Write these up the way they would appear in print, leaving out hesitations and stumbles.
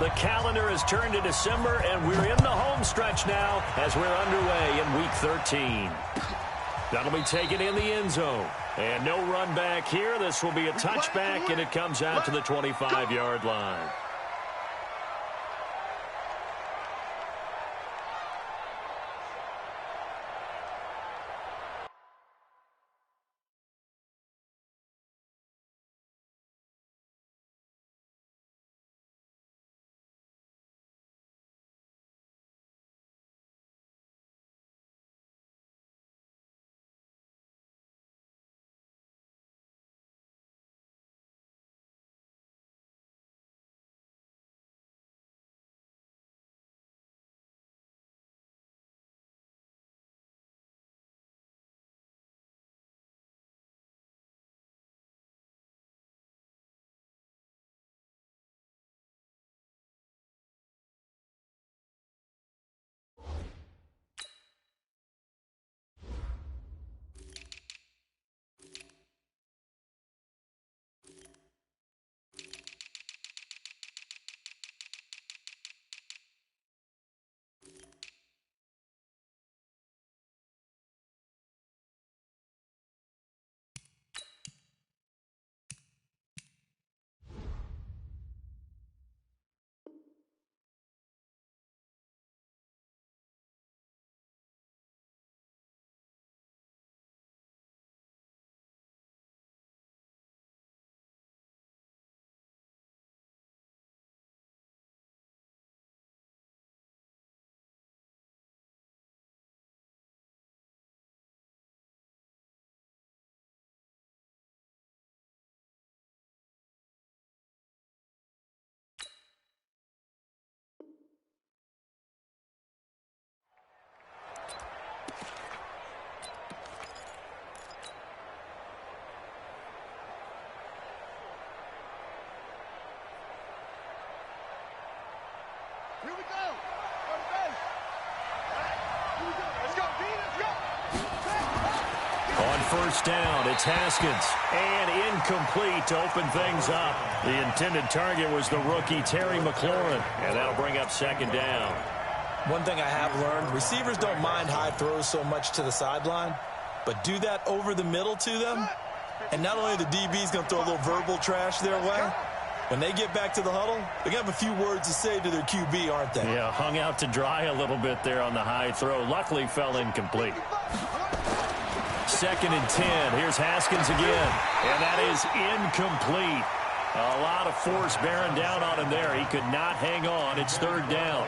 The calendar has turned to December, and we're in the home stretch now as we're underway in Week 13. That'll be taken in the end zone. And no run back here. This will be a touchback, and it comes out to the 25-yard line. Here we go. Here we go. Let's go, D. Let's go. On first down, it's Haskins. And incomplete to open things up. The intended target was the rookie Terry McLaurin. And that'll bring up second down. One thing I have learned, receivers don't mind high throws so much to the sideline, but do that over the middle to them, and not only the DB's going to throw a little verbal trash their way, when they get back to the huddle, they're going to have a few words to say to their QB, aren't they? Yeah, hung out to dry a little bit there on the high throw. Luckily fell incomplete. 2nd and 10. Here's Haskins again. And that is incomplete. A lot of force bearing down on him there. He could not hang on. It's 3rd down.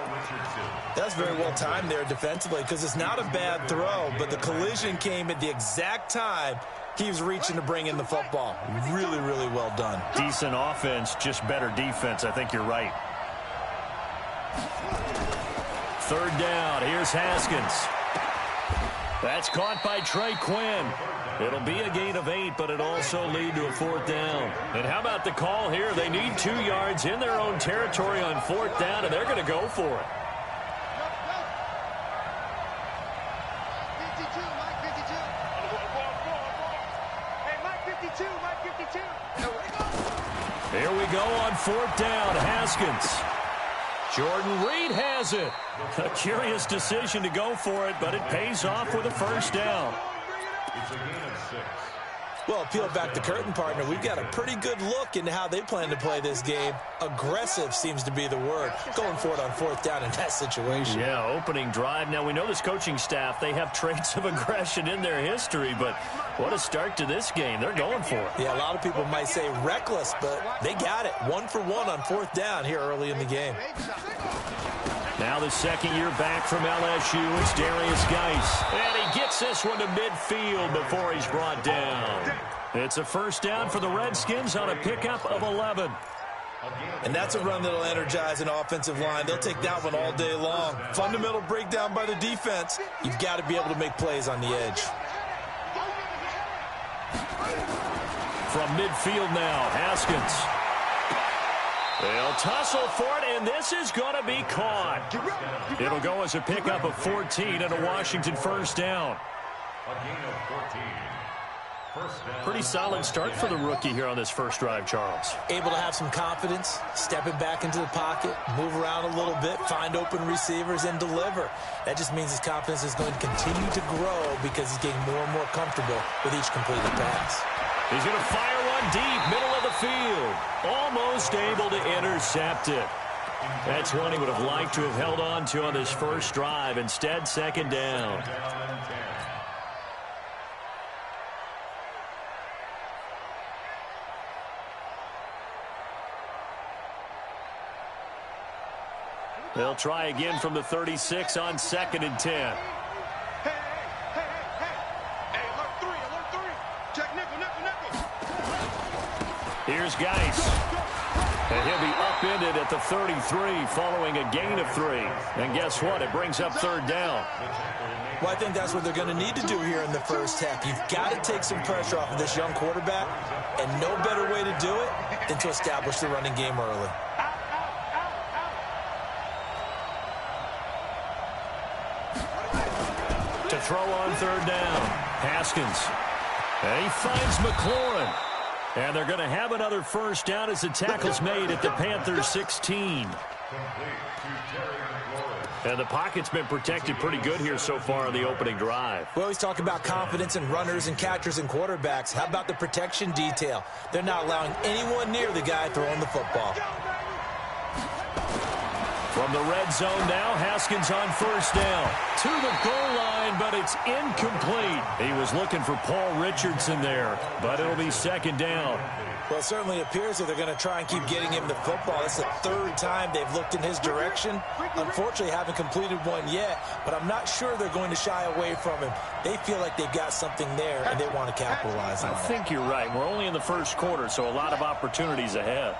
That's very well timed there defensively because it's not a bad throw, but the collision came at the exact time he was reaching to bring in the football. Really, really well done. Decent offense, just better defense. I think you're right. 3rd down. Here's Haskins. That's caught by Trey Quinn. It'll be a gain of 8, but it also lead to a 4th down. And how about the call here? They need 2 yards in their own territory on 4th down, and they're going to go for it. Here we go on 4th down. Haskins. Jordan Reed has it. A curious decision to go for it, but it pays off with a 1st down. It's a gain of 6. Well, peel back the curtain, partner. We've got a pretty good look into how they plan to play this game. Aggressive seems to be the word. Going for it on 4th down in that situation. Yeah, opening drive. Now, we know this coaching staff, they have traits of aggression in their history, but what a start to this game. They're going for it. Yeah, a lot of people might say reckless, but they got it. 1 for 1 on 4th down here early in the game. Now the 2nd year back from LSU, it's Darius Geis. And he gets this one to midfield before he's brought down. It's a 1st down for the Redskins on a pickup of 11. And that's a run that'll energize an offensive line. They'll take that one all day long. Fundamental breakdown by the defense. You've got to be able to make plays on the edge. From midfield now, Haskins. They'll tussle for it, and this is going to be caught. It'll go as a pickup of 14 and a Washington 1st down. A gain of 14. Pretty solid start for the rookie here on this first drive, Charles. Able to have some confidence, stepping back into the pocket, move around a little bit, find open receivers, and deliver. That just means his confidence is going to continue to grow because he's getting more and more comfortable with each completed pass. He's going to fire one deep, middle of the field. Almost able to intercept it. That's one he would have liked to have held on to on this first drive. Instead, second down. They'll try again from the 36 on 2nd and 10. Hey, alert three. Check nickel. Here's Geis. And he'll be upended at the 33 following a gain of 3. And guess what? It brings up third down. Well, I think that's what they're going to need to do here in the first half. You've got to take some pressure off of this young quarterback, and no better way to do it than to establish the running game early. To throw on third down, Haskins. And he finds McLaurin. And they're going to have another first down as the tackle's made at the Panthers' 16. And the pocket's been protected pretty good here so far on the opening drive. We always talk about confidence in runners and catchers and quarterbacks. How about the protection detail? They're not allowing anyone near the guy throwing the football. From the red zone now, Haskins on first down. To the goal line, but it's incomplete. He was looking for Paul Richardson there, but it'll be second down. Well, it certainly appears that they're going to try and keep getting him the football. It's the third time they've looked in his direction. Unfortunately, haven't completed one yet, but I'm not sure they're going to shy away from him. They feel like they've got something there, and they want to capitalize on it. I think you're right. We're only in the first quarter, so a lot of opportunities ahead.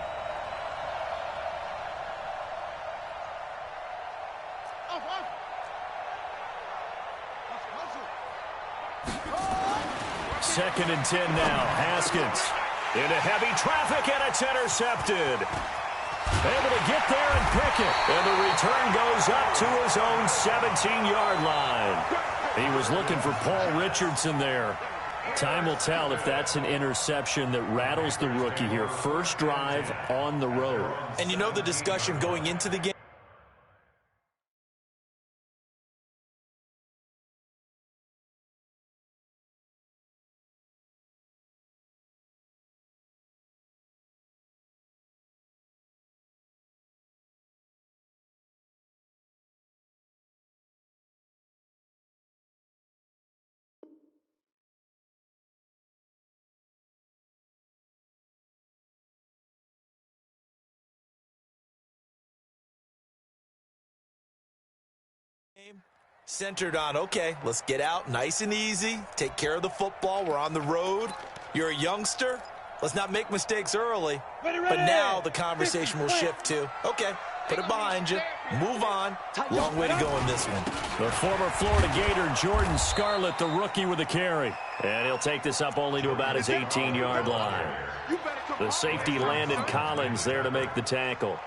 Second and 10 now. Haskins into heavy traffic, and it's intercepted. Able to get there and pick it. And the return goes up to his own 17-yard line. He was looking for Paul Richardson there. Time will tell if that's an interception that rattles the rookie here. First drive on the road. And you know the discussion going into the game? Centered on, okay, let's get out nice and easy, take care of the football, we're on the road, you're a youngster, let's not make mistakes early, but now the conversation will shift to, okay, put it behind you, move on, long way to go in this one. The former Florida Gator, Jordan Scarlett, the rookie with the carry. And he'll take this up only to about his 18-yard line. The safety, Landon Collins, there to make the tackle.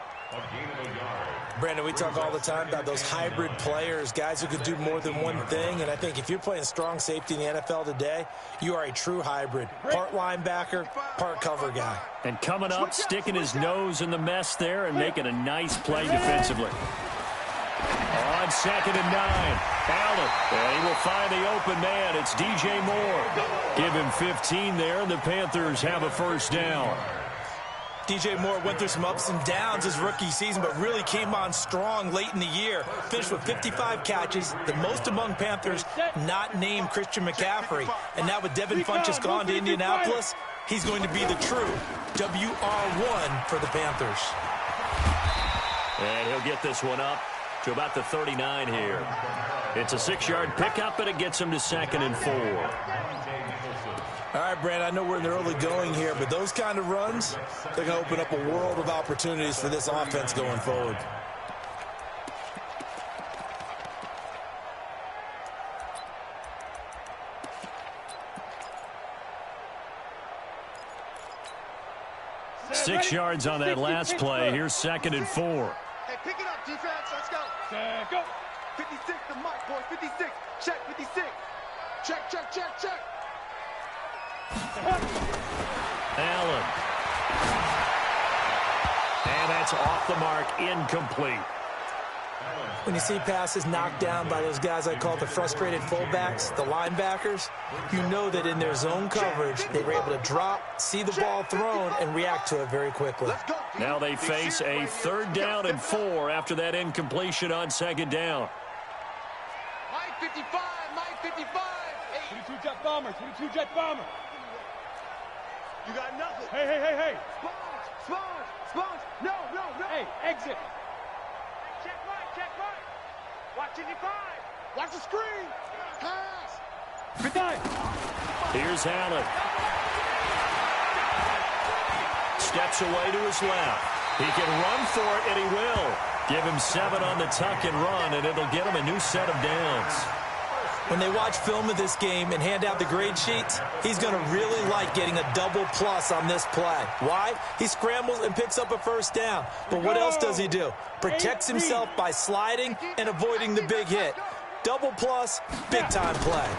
Brandon, we talk all the time about those hybrid players, guys who could do more than one thing, and I think if you're playing strong safety in the NFL today, you are a true hybrid. Part linebacker, part cover guy. And coming up, sticking his nose in the mess there and making a nice play defensively. On 2nd and 9, Allen, and he will find the open man. It's DJ Moore. Give him 15 there, and the Panthers have a first down. DJ Moore went through some ups and downs his rookie season, but really came on strong late in the year. Finished with 55 catches, the most among Panthers not named Christian McCaffrey. And now with Devin Funchess gone to Indianapolis, he's going to be the true WR1 for the Panthers. And he'll get this one up to about the 39 here. It's a 6-yard pickup, and it gets him to 2nd and 4. All right, Brand, I know we're in the early going here, but those kind of runs, they're going to open up a world of opportunities for this offense going forward. Six 6 yards on that last play. Here's 2nd and 4. Hey, pick it up, defense. Let's go. Go. 56, the mark, boys. 56. Check, 56. Check. Allen. And that's off the mark, incomplete. When you see passes knocked down by those guys I call the frustrated fullbacks, the linebackers, you know that in their zone coverage, they were able to drop, see the ball thrown, and react to it very quickly. Now they face a 3rd down and 4 after that incompletion on 2nd down. Mike 55, Mike 55. 22 jet bomber, 22 jet bomber. You got nothing. Hey. Sponge. No. Hey, exit. Check right. Watch 55. Watch the screen. Pass. Good time. Here's Allen. Steps away to his left. He can run for it, and he will. Give him 7 on the tuck and run, and it'll get him a new set of downs. When they watch film of this game and hand out the grade sheets, he's going to really like getting a double plus on this play. Why? He scrambles and picks up a 1st down. But what else does he do? Protects himself by sliding and avoiding the big hit. Double plus, big-time play.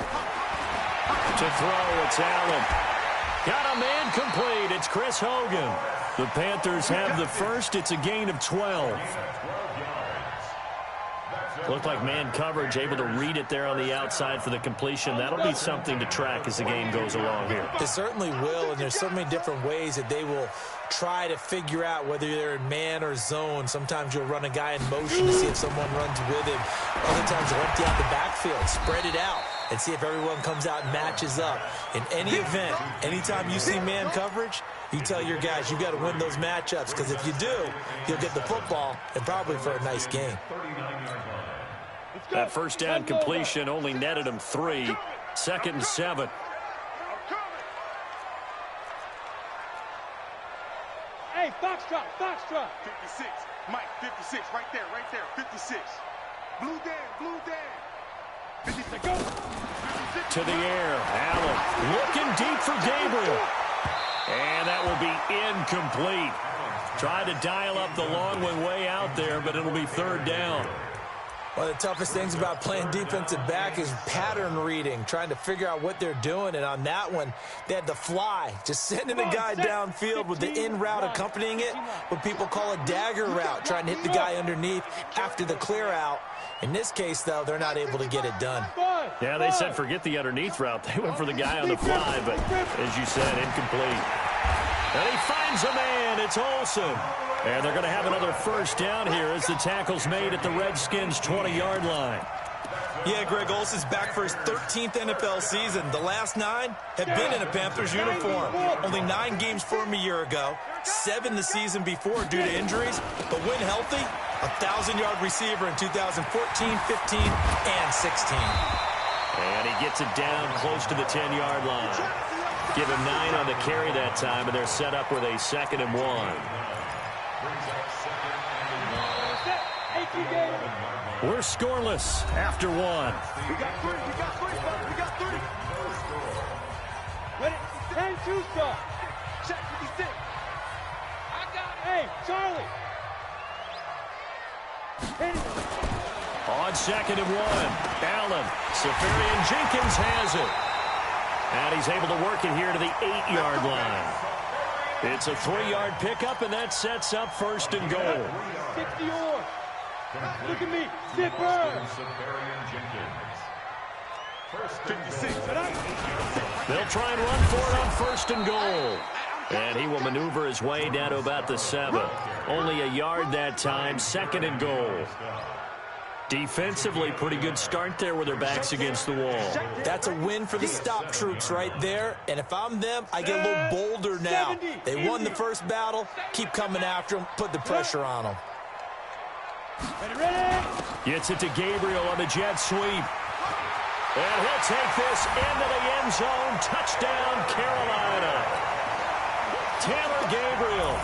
To throw, it's Allen. Got a man complete. It's Chris Hogan. The Panthers have the first. It's a gain of 12. Looked like man coverage, able to read it there on the outside for the completion. That'll be something to track as the game goes along here. It certainly will, and there's so many different ways that they will try to figure out whether they're in man or zone. Sometimes you'll run a guy in motion to see if someone runs with him. Other times you'll empty out the backfield, spread it out, and see if everyone comes out and matches up. In any event, anytime you see man coverage, you tell your guys you got to win those matchups, because if you do, you'll get the football and probably for a nice game. That 1st down completion only netted him 3. 2nd and 7. Hey, Foxtrot. 56. Mike, 56. Right there. 56. Blue Dan. 56. Go. 56. To the air. Allen looking deep for Gabriel. And that will be incomplete. Tried to dial up the long one way out there, but it'll be 3rd down. One of the toughest things about playing defensive back is pattern reading, trying to figure out what they're doing. And on that one, they had to fly, just sending a guy downfield with the in route accompanying it, what people call a dagger route, trying to hit the guy underneath after the clear out. In this case, though, they're not able to get it done. Yeah, they said forget the underneath route. They went for the guy on the fly, but as you said, incomplete. And he finds a man. It's Olsen. And they're going to have another 1st down here as the tackle's made at the Redskins' 20-yard line. Yeah, Greg, Olsen's back for his 13th NFL season. The last 9 have been in a Panthers uniform. Only 9 games for him a year ago, 7 the season before due to injuries. But when healthy, a 1,000-yard receiver in 2014, 15, and 16. And he gets it down close to the 10-yard line. Give him 9 on the carry that time, and they're set up with a 2nd and 1. We're scoreless after 1. We got 3. Ready? 10-2 stop. Check 56. I got it. Hey, Charlie. On 2nd and 1, Allen. Safarian Jenkins has it. And he's able to work it here to the 8-yard line. It's a 3-yard pickup, and that sets up 1st and goal. 60 or. Look at me. Zipper. 56. They'll try and run for it on 1st and goal. And he will maneuver his way down to about the 7. Only a yard that time, 2nd and goal. Defensively, pretty good start there with their backs against the wall. That's a win for the stop troops right there. And if I'm them, I get a little bolder now. They won the 1st battle. Keep coming after them. Put the pressure on them. Ready? Gets it to Gabriel on the jet sweep. And he'll take this into the end zone. Touchdown, Carolina. Taylor Gabriel,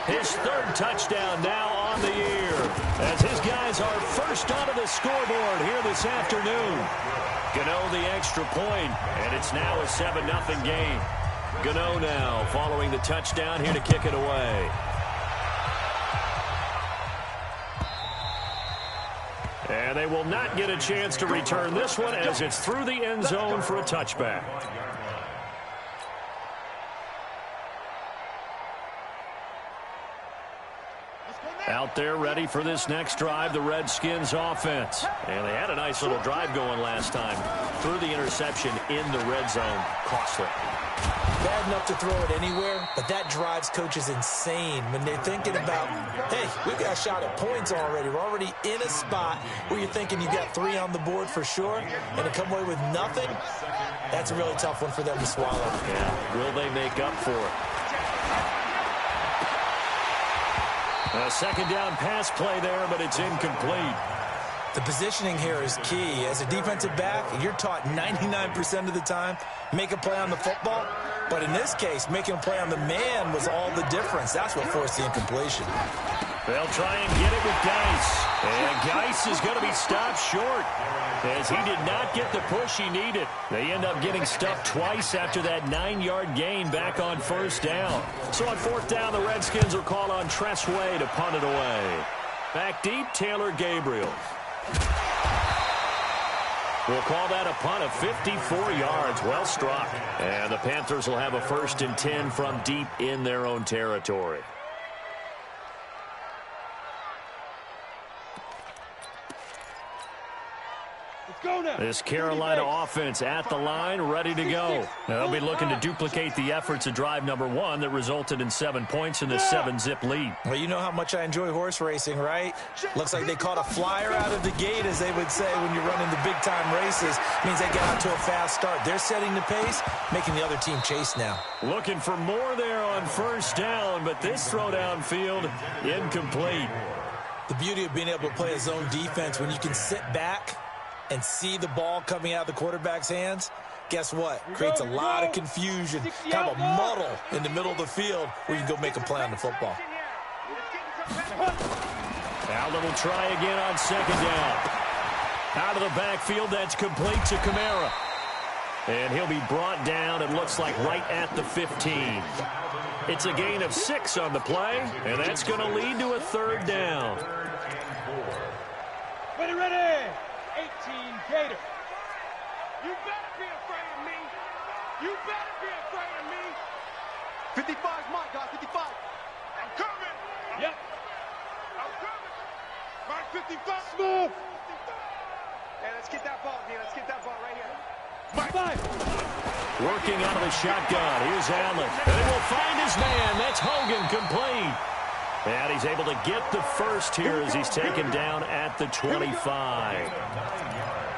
his 3rd touchdown now on the year, as his guys are first onto the scoreboard here this afternoon. Gano the extra point, and it's now a 7-0 game. Gano now following the touchdown here to kick it away. And they will not get a chance to return this one as it's through the end zone for a touchback. Out there ready for this next drive, the Redskins offense. And they had a nice little drive going last time. Threw the interception in the red zone. Costly. Bad enough to throw it anywhere, but that drives coaches insane when they're thinking about, hey, we've got a shot at points already. We're already in a spot where you're thinking you got 3 on the board for sure, and to come away with nothing, that's a really tough one for them to swallow. Yeah, will they make up for it? A second down pass play there, but it's incomplete. The positioning here is key. As a defensive back, you're taught 99% of the time, make a play on the football. But in this case, making a play on the man was all the difference. That's what forced the incompletion. They'll try and get it with Geis. And Geis is going to be stopped short as he did not get the push he needed. They end up getting stuffed twice after that 9-yard gain back on first down. So on fourth down, the Redskins will call on Tressway to punt it away. Back deep, Taylor Gabriel. We'll call that a punt of 54 yards. Well struck. And the Panthers will have a 1st and 10 from deep in their own territory. This Carolina offense at the line, ready to go. They'll be looking to duplicate the efforts of drive number 1 that resulted in 7 points in this 7-zip lead. Well, you know how much I enjoy horse racing, right? Looks like they caught a flyer out of the gate, as they would say when you're running the big-time races. Means they get out to a fast start. They're setting the pace, making the other team chase now. Looking for more there on first down, but this throw downfield, incomplete. The beauty of being able to play a zone defense when you can sit back and see the ball coming out of the quarterback's hands, guess what? Creates a lot of confusion, kind of a muddle in the middle of the field where you can go make a play on the football. Allen will try again on second down. Out of the backfield, that's complete to Kamara. And he'll be brought down, it looks like, right at the 15. It's a gain of 6 on the play, and that's going to lead to a 3rd down. Ready. 18 Gator. You better be afraid of me. You better be afraid of me. 55 is my guy, 55. I'm coming. Yep. I'm coming. Mark 55. Smooth. Hey, let's get that ball, man. Let's get that ball right here. Mike. Working out of the shotgun. Here's Allen. And he will find his man. That's Hogan, complete. And he's able to get the first here as he's taken down at the 25.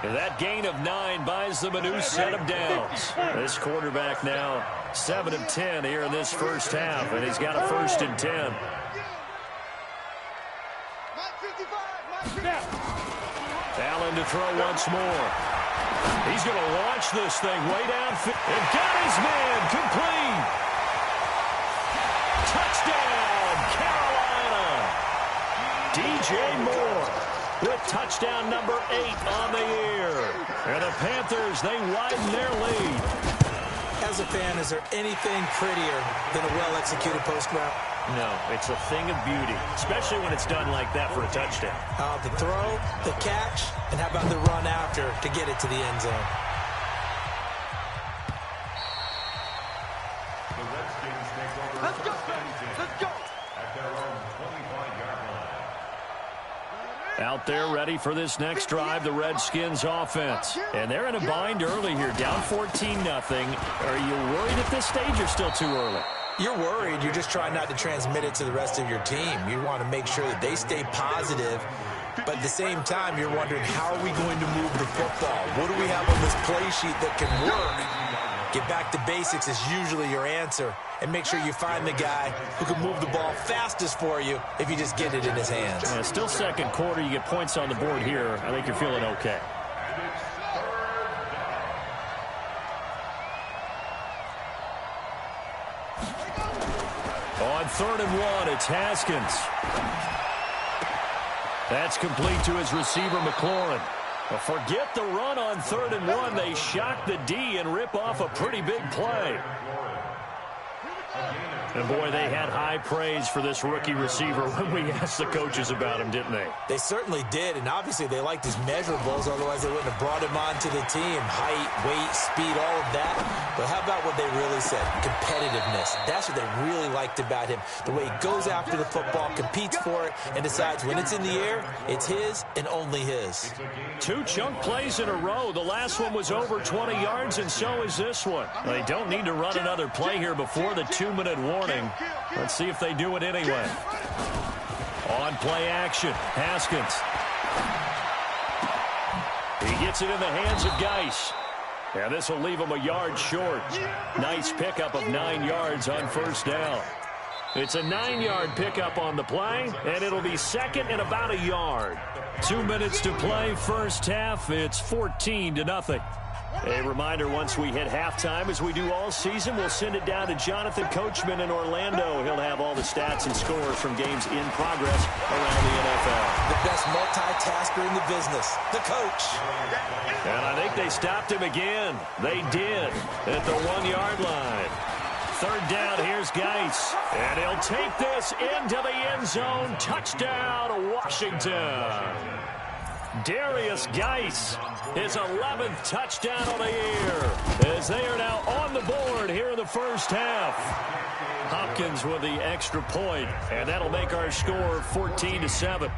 And that gain of 9 buys them a new set of downs. This quarterback now 7 of 10 here in this first half, and he's got a 1st and 10. Allen to throw once more. He's going to launch this thing way downfield. And got his man complete. Touchdown, Carolina. DJ Moore with touchdown number 8 on the year. And the Panthers, they widen their lead. As a fan, is there anything prettier than a well-executed post route? No, it's a thing of beauty, especially when it's done like that for a touchdown. The throw, the catch, and how about the run after to get it to the end zone? Let's go. Let's go. Out there ready for this next drive, the Redskins offense. And they're in a bind early here, down 14-0. Are you worried at this stage or still too early? You're worried. You're just trying not to transmit it to the rest of your team. You want to make sure that they stay positive. But at the same time, you're wondering, how are we going to move the football? What do we have on this play sheet that can work? Get back to basics is usually your answer. And make sure you find the guy who can move the ball fastest for you if you just get it in his hands. Yeah, still second quarter. You get points on the board here. I think you're feeling okay. On 3rd and 1, it's Haskins. That's complete to his receiver, McLaurin. Forget the run on 3rd and 1. They shock the D and rip off a pretty big play. And, boy, they had high praise for this rookie receiver when we asked the coaches about him, didn't they? They certainly did, and obviously they liked his measurables, otherwise they wouldn't have brought him onto the team. Height, weight, speed, all of that. But how about what they really said? Competitiveness. That's what they really liked about him. The way he goes after the football, competes for it, and decides when it's in the air, it's his and only his. 2 chunk plays in a row. The last one was over 20 yards, and so is this one. They don't need to run another play here before the 2-minute warning. Let's see if they do it anyway. On play action, Haskins. He gets it in the hands of Geis. And this will leave him a yard short. Nice pickup of 9 yards on first down. It's a 9-yard pickup on the play, and it'll be second and about a yard. 2 minutes to play first half. It's 14-0. A reminder, once we hit halftime, as we do all season, we'll send it down to Jonathan Coachman in Orlando. He'll have all the stats and scores from games in progress around the NFL. The best multitasker in the business, the coach. And I think they stopped him again. They did at the 1-yard line. Third down, here's Geis. And he'll take this into the end zone. Touchdown, Washington. Darius Geis, his 11th touchdown of the year, as they are now on the board here in the first half. Hopkins with the extra point, and that'll make our score 14-7.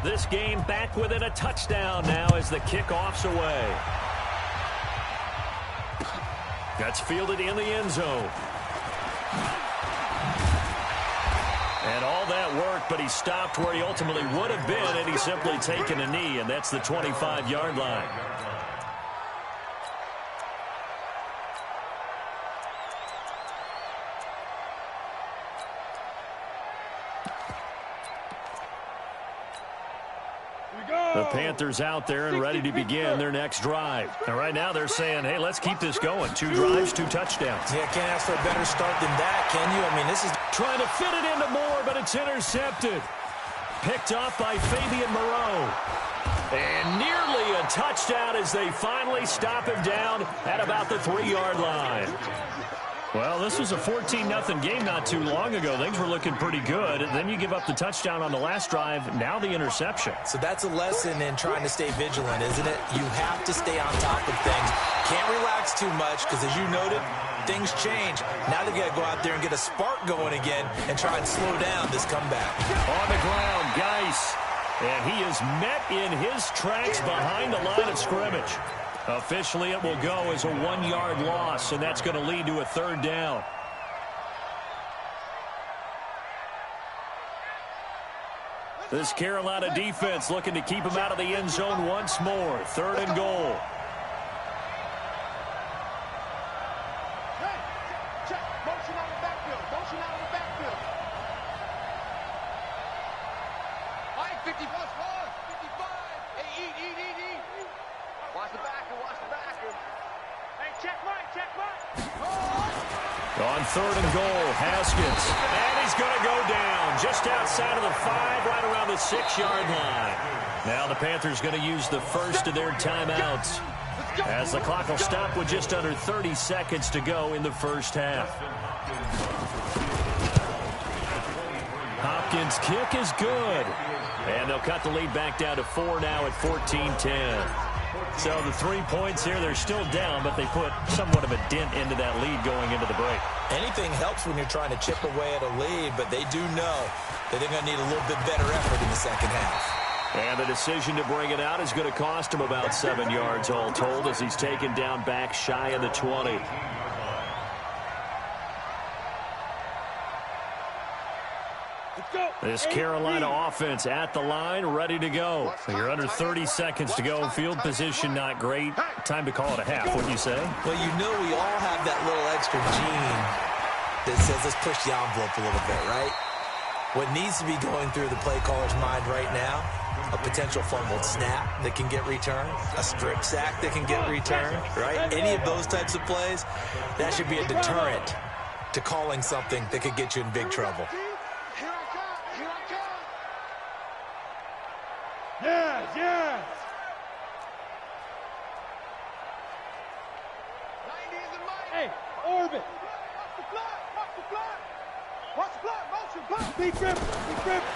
This game back within a touchdown now as the kickoff's away. That's fielded in the end zone. And all that work, but he stopped where he ultimately would have been had he simply taken a knee, and that's the 25-yard line. The Panthers out there and ready to begin their next drive. And right now they're saying, hey, let's keep this going. 2 drives, 2 touchdowns. Yeah, can't ask for a better start than that, can you? I mean, this is trying to fit it into Moore, but it's intercepted. Picked off by Fabian Moreau. And nearly a touchdown as they finally stop him down at about the 3-yard line. Well, this was a 14-0 game not too long ago. Things were looking pretty good. Then you give up the touchdown on the last drive. Now the interception. So that's a lesson in trying to stay vigilant, isn't it? You have to stay on top of things. Can't relax too much because, as you noted, things change. Now they've got to go out there and get a spark going again and try and slow down this comeback. On the ground, Geis. And he is met in his tracks behind the line of scrimmage. Officially, it will go as a 1-yard loss, and that's going to lead to a 3rd down. This Carolina defense looking to keep him out of the end zone once more. 3rd and goal. Check. Motion out of the backfield. Motion out of the backfield. All right, 50 plus 55. Hey, eat. Watch the backer. Hey, check right. On 3rd and goal, Haskins. And he's going to go down just outside of the 5, right around the 6-yard line. Now the Panthers going to use the first of their timeouts, as the clock will stop with just under 30 seconds to go in the first half. Hopkins' kick is good. And they'll cut the lead back down to 4 now at 14-10. So the 3 points here, they're still down, but they put somewhat of a dent into that lead going into the break. Anything helps when you're trying to chip away at a lead, but they do know that they're going to need a little bit better effort in the second half. And the decision to bring it out is going to cost him about 7 yards all told, as he's taken down back shy of the 20. This Carolina offense at the line, ready to go. You're under 30 seconds to go. Field position not great. Time to call it a half, wouldn't you say? Well, you know we all have that little extra gene that says let's push the envelope a little bit, right? What needs to be going through the play caller's mind right now, a potential fumbled snap that can get returned, a strip sack that can get returned, right? Any of those types of plays, that should be a deterrent to calling something that could get you in big trouble. Yes. Hey, orbit. Watch the fly, motion, fly. Big grip.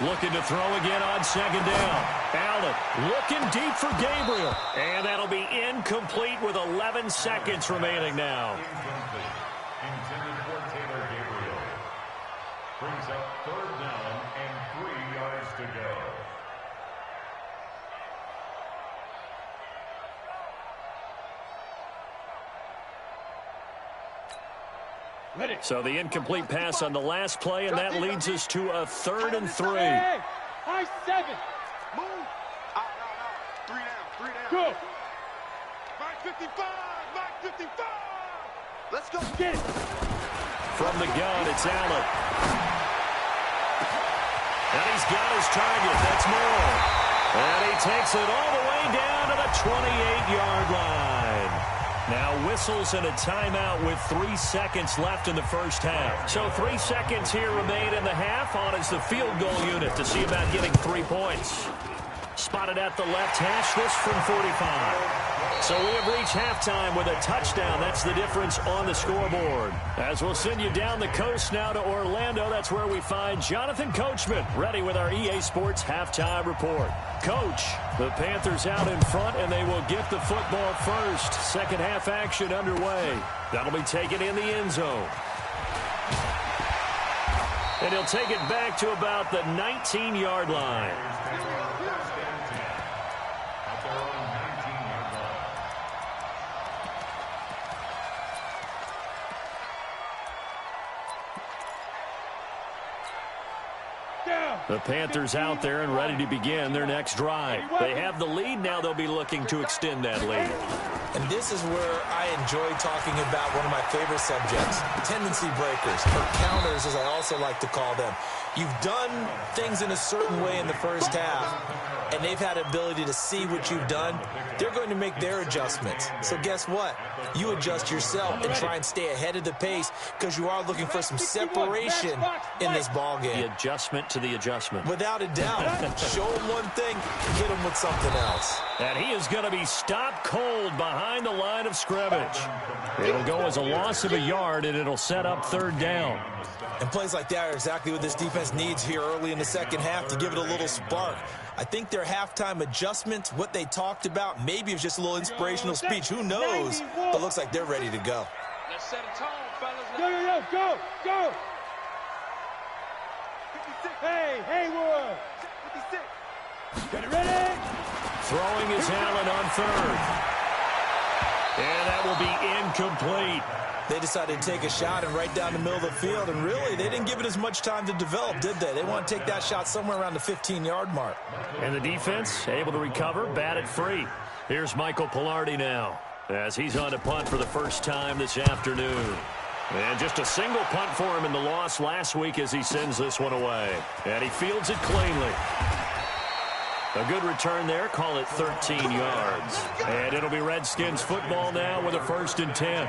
Looking to throw again on second down. Allen looking deep for Gabriel. And that'll be incomplete with 11 seconds remaining now. Intended for Taylor Gabriel. Brings up third down and 3 yards to go. So the incomplete pass on the last play, and that leads us to a 3rd and 3. Hey, high 7. Move. Out. 3 down. Go. Mike 55. Let's go. Get it. From the gun, it's Allen. And he's got his target. That's Moore. And he takes it all the way down to the 28-yard line. Now whistles and a timeout with 3 seconds left in the first half. So 3 seconds here remain in the half. On is the field goal unit to see about getting 3 points. Spotted at the left hash, this from 45. So we have reached halftime with a touchdown. That's the difference on the scoreboard. As we'll send you down the coast now to Orlando, that's where we find Jonathan Coachman ready with our EA Sports halftime report. Coach, the Panthers out in front, and they will get the football first. Second half action underway. That'll be taken in the end zone. And he'll take it back to about the 19-yard line. The Panthers out there and ready to begin their next drive. They have the lead. Now they'll be looking to extend that lead. And this is where I enjoy talking about one of my favorite subjects, tendency breakers, or counters as I also like to call them. You've done things in a certain way in the first half, and they've had ability to see what you've done. They're going to make their adjustments. So guess what? You adjust yourself and try and stay ahead of the pace because you are looking for some separation in this ball game. The adjustment to the adjustment. Without a doubt. Show him one thing, hit him with something else. And he is going to be stopped cold behind the line of scrimmage. It'll go as a loss of a yard, and it'll set up 3rd down. And plays like that are exactly what this defense needs here early in the second half to give it a little spark. I think their halftime adjustments, what they talked about, maybe it was just a little inspirational speech. Who knows? But looks like they're ready to go. Let's set a tone, fellas. Go. Hey, Haywood. 56. Get it ready. Throwing is Allen on 3rd. And that will be incomplete. They decided to take a shot and right down the middle of the field, and really, they didn't give it as much time to develop, did they? They want to take that shot somewhere around the 15-yard mark. And the defense able to recover, bat it free. Here's Michael Pilardi now as he's on to punt for the first time this afternoon. And just a single punt for him in the loss last week as he sends this one away. And he fields it cleanly. A good return there, call it 13 yards. And it'll be Redskins football now with a 1st and 10.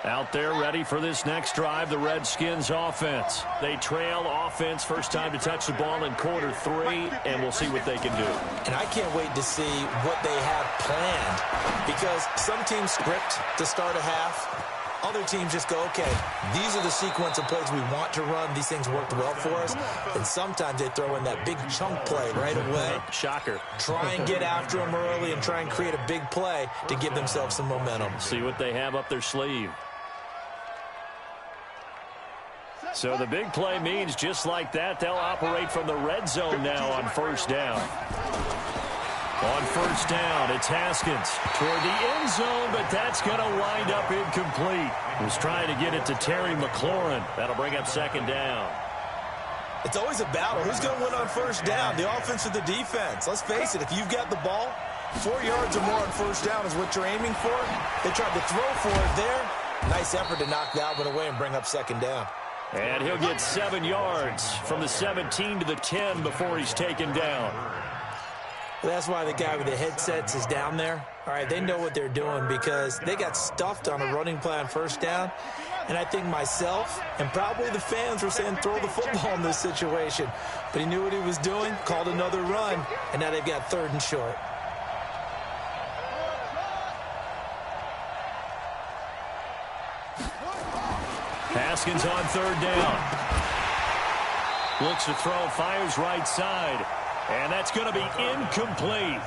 Out there ready for this next drive, the Redskins offense. They trail offense, first time to touch the ball in quarter 3, and we'll see what they can do. And I can't wait to see what they have planned, because some teams script to start a half. Other teams just go, okay, these are the sequence of plays we want to run. These things worked well for us. And sometimes they throw in that big chunk play right away. Shocker. Try and get after them early and try and create a big play to give themselves some momentum. See what they have up their sleeve. So the big play means just like that, they'll operate from the red zone now on 1st down. On 1st down, it's Haskins toward the end zone, but that's going to wind up incomplete. He's trying to get it to Terry McLaurin. That'll bring up 2nd down. It's always a battle. Who's going to win on 1st down, the offense or the defense? Let's face it, if you've got the ball, 4 yards or more on 1st down is what you're aiming for. They tried to throw for it there. Nice effort to knock that one away and bring up 2nd down. And he'll get 7 yards from the 17 to the 10 before he's taken down. Well, that's why the guy with the headsets is down there. All right, they know what they're doing because they got stuffed on a running play on 1st down. And I think myself and probably the fans were saying throw the football in this situation. But he knew what he was doing, called another run, and now they've got 3rd and short. Haskins on third down. Looks to throw, fires right side. And that's going to be incomplete.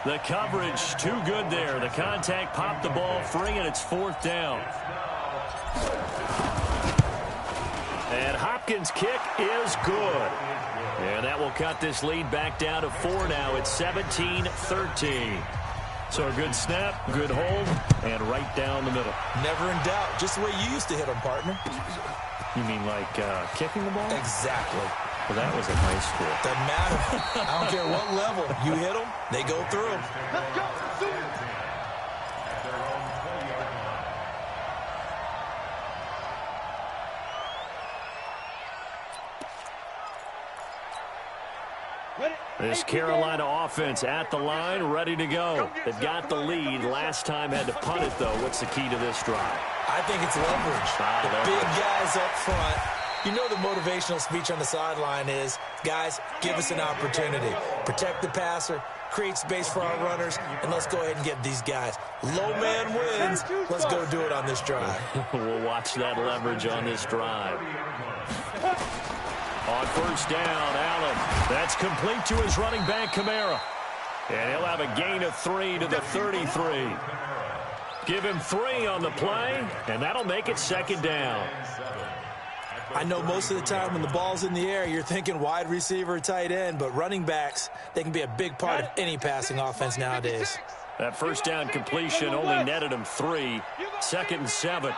The coverage too good there. The contact popped the ball free, and it's fourth down. And Hopkins' kick is good. And that will cut this lead back down to 4 now. It's 17-13. So a good snap, good hold, and right down the middle. Never in doubt. Just the way you used to hit them, partner. You mean like kicking the ball? Exactly. Well, that was in high school. Doesn't matter. I don't care what level. You hit them, they go through. Let's go. This Carolina offense at the line, ready to go. They've got the lead. Last time had to punt it, though. What's the key to this drive? I think it's leverage. The big guys up front. You know the motivational speech on the sideline is, guys, give us an opportunity. Protect the passer, create space for our runners, and let's go ahead and get these guys. Low man wins. Let's go do it on this drive. We'll watch that leverage on this drive. On first down, Allen. That's complete to his running back, Kamara. And he'll have a gain of 3 to the 33. Give him 3 on the play, and that'll make it second down. I know most of the time when the ball's in the air, you're thinking wide receiver, tight end, but running backs, they can be a big part of any passing offense nowadays. That first down completion only netted him 3. Second and 7.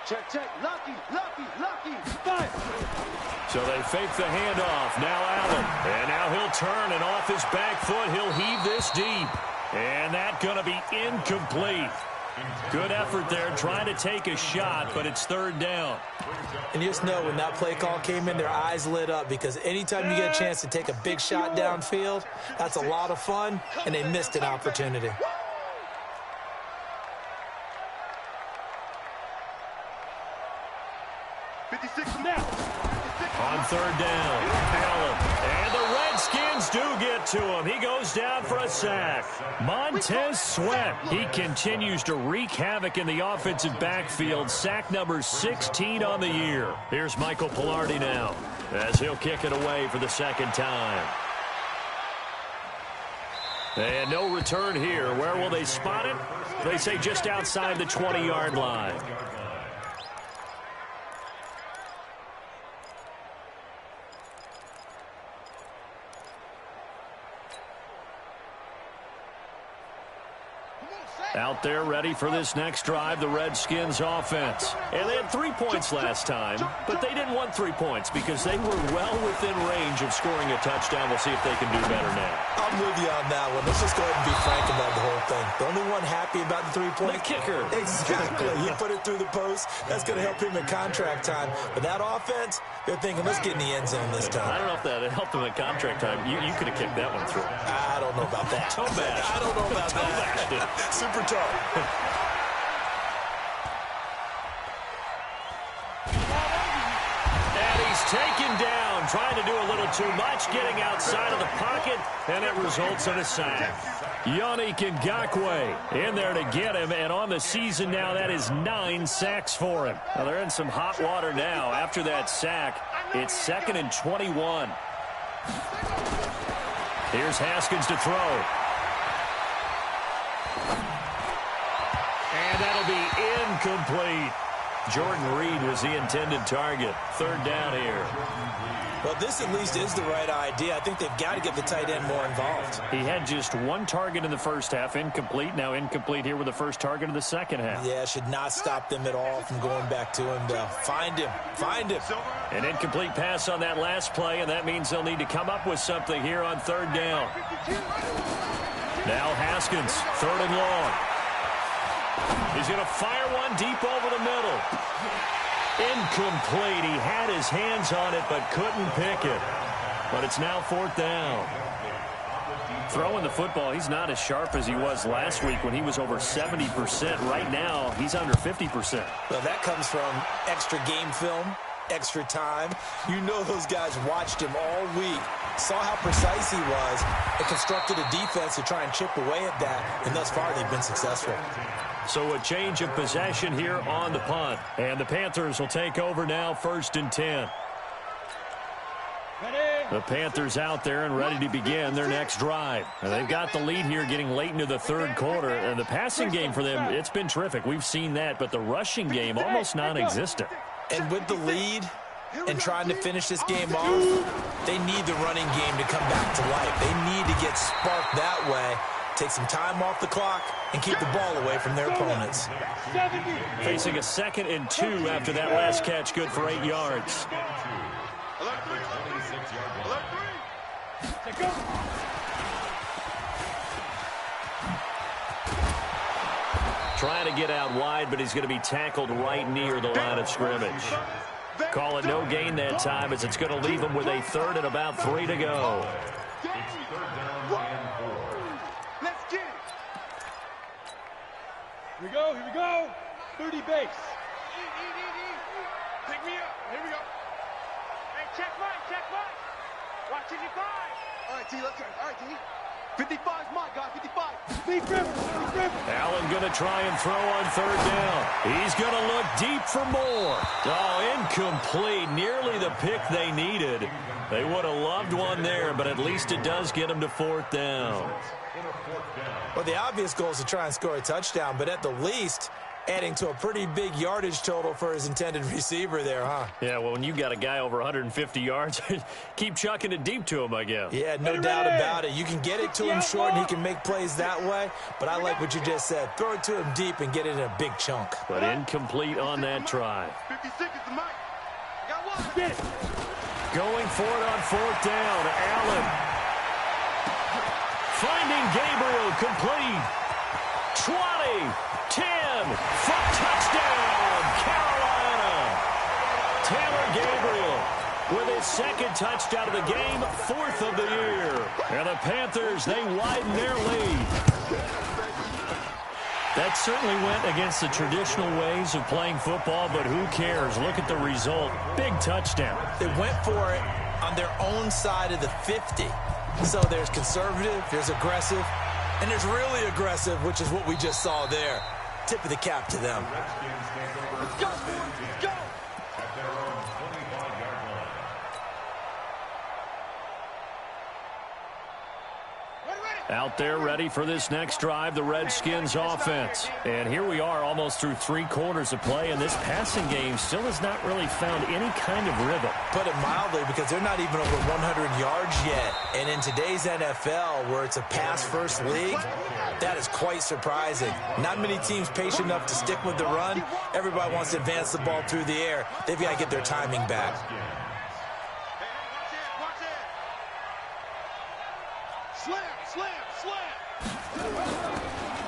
Check. Lucky. So they fake the handoff. Now Allen. And now he'll turn, and off his back foot, he'll heave this deep. And that's going to be incomplete. Good effort there, trying to take a shot, but it's third down. And you just know when that play call came in, their eyes lit up, because anytime you get a chance to take a big shot downfield, that's a lot of fun, and they missed an opportunity. On third down, Allen. And the Redskins do get to him. He goes down for a sack. Montez Sweat. He continues to wreak havoc in the offensive backfield. Sack number 16 on the year. Here's Michael Pilardi now, as he'll kick it away for the second time. And no return here. Where will they spot it? They say just outside the 20-yard line. Out there ready for this next drive, the Redskins offense. And they had 3 points last time, but they didn't want 3 points because they were well within range of scoring a touchdown. We'll see if they can do better now. I'm with you on that one. Let's just go ahead and be frank about the whole thing. The only one happy about the 3-point? The kicker. Exactly. He put it through the post. That's going to help him in contract time. But that offense, they're thinking, let's get in the end zone this time. I don't know if that helped him in contract time. You could have kicked that one through. I don't know about that. Toe bash. I don't know about that. Super tough. And he's taken down, trying to do a little too much, getting outside of the pocket, and it results in a sack. Yannick Ngakoue in there to get him, and on the season now, that is 9 sacks for him. Now, they're in some hot water now. After that sack, it's 2nd and 21. Here's Haskins to throw. And that'll be incomplete. Jordan Reed was the intended target. Third down here. Well, this at least is the right idea. I think they've got to get the tight end more involved. He had just 1 target in the first half, incomplete. Now incomplete here with the first target of the second half. Yeah, should not stop them at all from going back to him, though. Find him. An incomplete pass on that last play, and that means they'll need to come up with something here on third down. Now Haskins, 3rd and long. He's going to fire one deep over the middle. Incomplete. He had his hands on it but couldn't pick it. But it's now 4th down. Throwing the football, he's not as sharp as he was last week when he was over 70%. Right now, he's under 50%. Well, that comes from extra game film, extra time. You know those guys watched him all week saw how precise he was, and constructed a defense to try and chip away at that, and thus far they've been successful. So a change of possession here on the punt. And the Panthers will take over now, 1st and 10. The Panthers out there and ready to begin their next drive. And they've got the lead here getting late into the 3rd quarter. And the passing game for them, it's been terrific. We've seen that, but the rushing game almost non-existent. And with the lead and trying to finish this game off, they need the running game to come back to life. They need to get sparked that way, take some time off the clock, and keep the ball away from their opponents. Facing a 2nd and 2 after that last catch, good for 8 yards. Trying to get out wide, but he's going to be tackled right near the line of scrimmage. Call it no gain that time, as it's going to leave him with a 3rd and about 3 to go. It's 3rd down and 4. Let's get it. Here we go, here we go. 30 base. Pick me up. Here we go. Hey, check mine. Watch your 5. All right, T, let's go. All right, T. 55 is my guy, 55. Deep river. Allen going to try and throw on 3rd down. He's going to look deep for more. Oh, incomplete. Nearly the pick they needed. They would have loved one there, but at least it does get them to 4th down. Well, the obvious goal is to try and score a touchdown, but at the least, adding to a pretty big yardage total for his intended receiver there, huh? Yeah, well, when you got a guy over 150 yards, keep chucking it deep to him, I guess. Yeah, no doubt about it. You can get it to him short, and he can make plays that way, but I like what you just said. Throw it to him deep and get it in a big chunk. But incomplete on that try. 56 is the mic. I got one. Get it. Going for it on 4th down. Allen. Finding Gabriel, complete. 20, 10, for touchdown, Carolina. Taylor Gabriel with his 2nd touchdown of the game, 4th of the year. And the Panthers, they widen their lead. That certainly went against the traditional ways of playing football, but who cares? Look at the result. Big touchdown. They went for it on their own side of the 50. So there's conservative, there's aggressive, and there's really aggressive, which is what we just saw there. Tip of the cap to them. Let's go. Let's go. At their own 25-yard line. Out there ready for this next drive, the Redskins offense. And here we are almost through 3 quarters of play, and this passing game still has not really found any kind of rhythm. Put it mildly, because they're not even over 100 yards yet. And in today's NFL, where it's a pass-first league, that is quite surprising. Not many teams patient enough to stick with the run. Everybody wants to advance the ball through the air. They've got to get their timing back.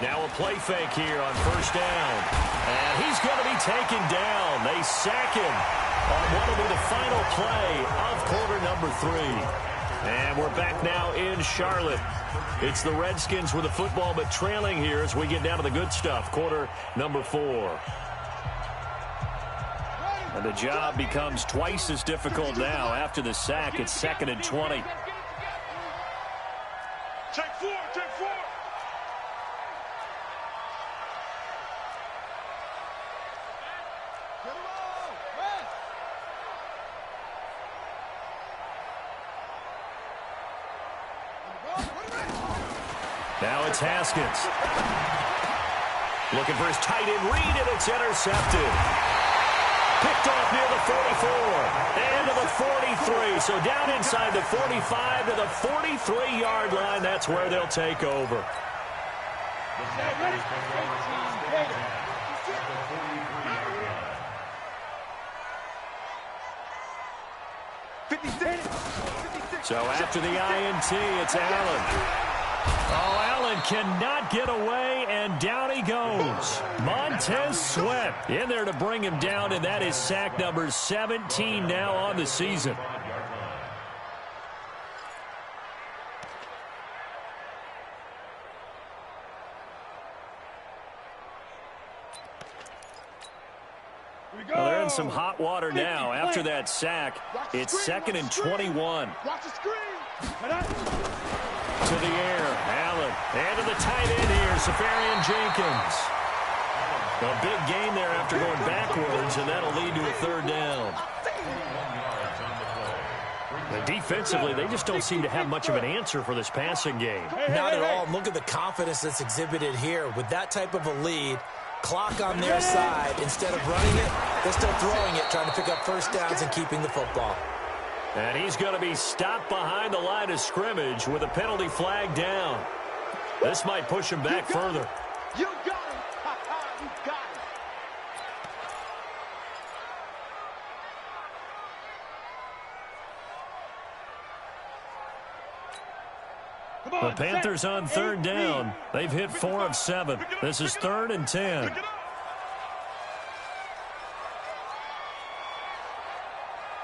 Now a play fake here on 1st down. And he's going to be taken down. They sack him on what will be the final play of quarter number 3. And we're back now in Charlotte. It's the Redskins with the football, but trailing here as we get down to the good stuff. Quarter number 4. And the job becomes twice as difficult now after the sack. It's 2nd and 20. Take 4. Now it's Haskins. Looking for his tight end read, and it's intercepted. Picked off near the 44 and to the 43. So down inside the 45 to the 43-yard line. That's where they'll take over. So after the INT, it's Allen. Oh, Allen cannot get away, and down he goes. Montez Sweat in there to bring him down, and that is sack number 17 now on the season. Well, they're in some hot water now. After that sack, it's 2nd and 21. Watch the screen. To the air, Allen. And to the tight end here, Safarian Jenkins. A big gain there after going backwards, and that'll lead to a third down. Defensively, they just don't seem to have much of an answer for this passing game. Not at all. Look at the confidence that's exhibited here. With that type of a lead, clock on their side, instead of running it, they're still throwing it, trying to pick up first downs and keeping the football. And he's going to be stopped behind the line of scrimmage with a penalty flag down. This might push him back further. You got him. You got him. The Panthers on third down. They've hit 4 of 7. This is 3rd and 10.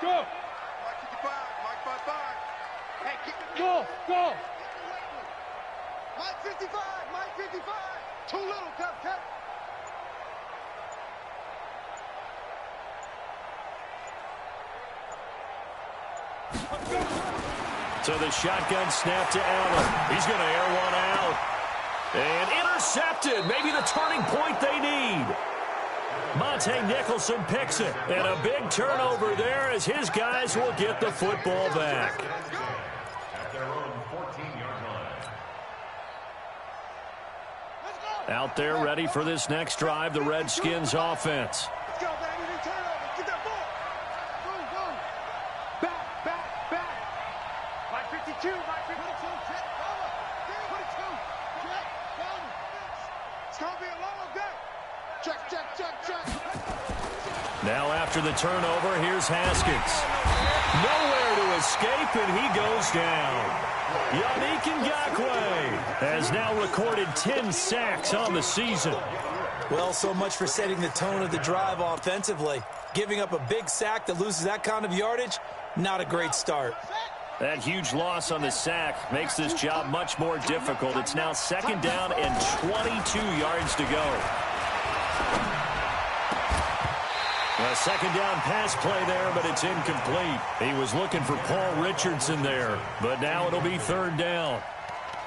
Go. Mike 55. Mike 55. Hey, Go. Go. Mike 55. Mike 55. Too little, Kev. So the shotgun snap to Allen. He's going to air one out. And intercepted. Maybe the turning point they need. Monte Nicholson picks it. And a big turnover there as his guys will get the football back. At their own 14-yard line. Out there ready for this next drive, the Redskins offense. Let's go, baby. Turnover. Get that ball. Go. Back. Mike 52, Mike 52. It's going to be a long day. Check. Now after the turnover, here's Haskins. Nowhere to escape, and he goes down. Yannick Ngakoue has now recorded 10 sacks on the season. Well, so much for setting the tone of the drive offensively. Giving up a big sack that loses that kind of yardage, not a great start. That huge loss on the sack makes this job much more difficult. It's now 2nd down and 22 yards to go. A 2nd down pass play there, but it's incomplete. He was looking for Paul Richardson there, but now it'll be 3rd down.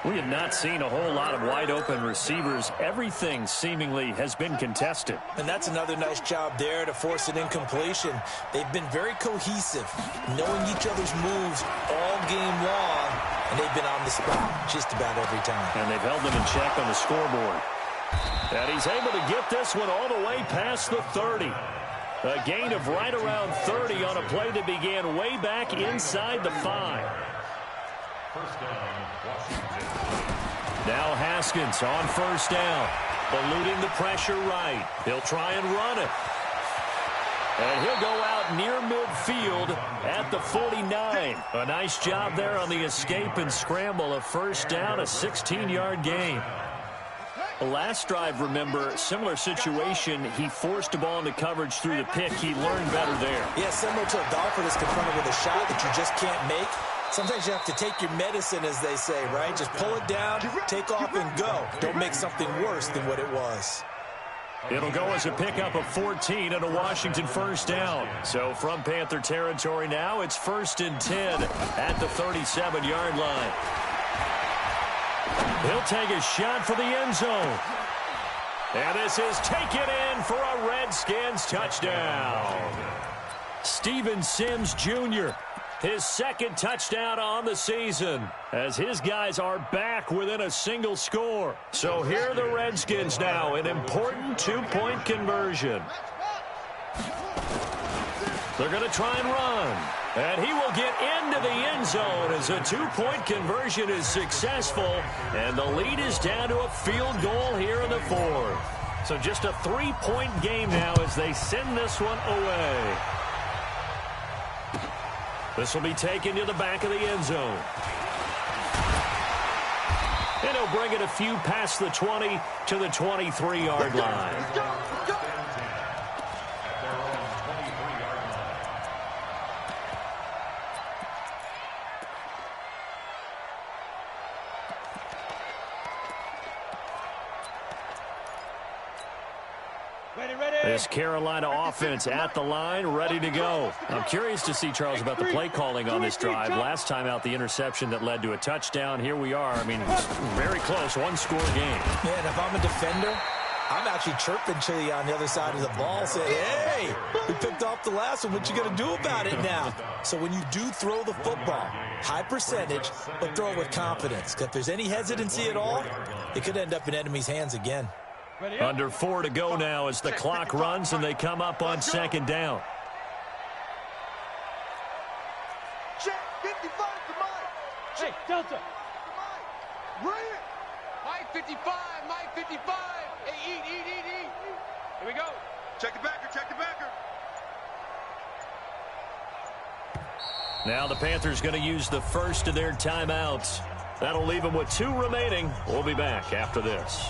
We have not seen a whole lot of wide-open receivers. Everything seemingly has been contested. And that's another nice job there to force an incompletion. They've been very cohesive, knowing each other's moves all game long, and they've been on the spot just about every time. And they've held them in check on the scoreboard. And he's able to get this one all the way past the 30. A gain of right around 30 on a play that began way back inside the 5. First down, Washington. Now Haskins on 1st down. Eluding the pressure right. He'll try and run it. And he'll go out near midfield at the 49. A nice job there on the escape and scramble. A 1st down, a 16-yard gain. The last drive, remember, similar situation. He forced a ball into coverage through the pick. He learned better there. Yeah, similar to a golfer that's confronted with a shot that you just can't make. Sometimes you have to take your medicine, as they say, right? Just pull it down, take off, and go. Don't make something worse than what it was. It'll go as a pickup of 14 and a Washington 1st down. So from Panther territory now, it's 1st and 10 at the 37-yard line. He'll take a shot for the end zone. And this is taken in for a Redskins touchdown. Steven Sims Jr., his 2nd touchdown on the season, as his guys are back within a single score. So here are the Redskins now, an important 2-point conversion. They're going to try and run. And he will get into the end zone as a 2-point conversion is successful. And the lead is down to a field goal here in the 4th. So just a 3-point game now as they send this one away. This will be taken to the back of the end zone. And he'll bring it a few past the 20 to the 23-yard line. This Carolina offense at the line, ready to go. I'm curious to see, Charles, about the play calling on this drive. Last time out, the interception that led to a touchdown. Here we are. I mean, very close, one-score game. Man, if I'm a defender, I'm actually chirping to you on the other side of the ball, saying, hey, we picked off the last one. What you going to do about it now? So when you do throw the football, high percentage, but throw it with confidence. If there's any hesitancy at all, it could end up in enemy's hands again. Under 4 to go now as the clock runs and they come up on second down. Check 55 to Mike. Hey, Delta. Right here. Mike 55, Mike 55. Hey, eat. Here we go. Check the backer, check the backer. Now the Panthers going to use the first of their timeouts. That'll leave them with 2 remaining. We'll be back after this.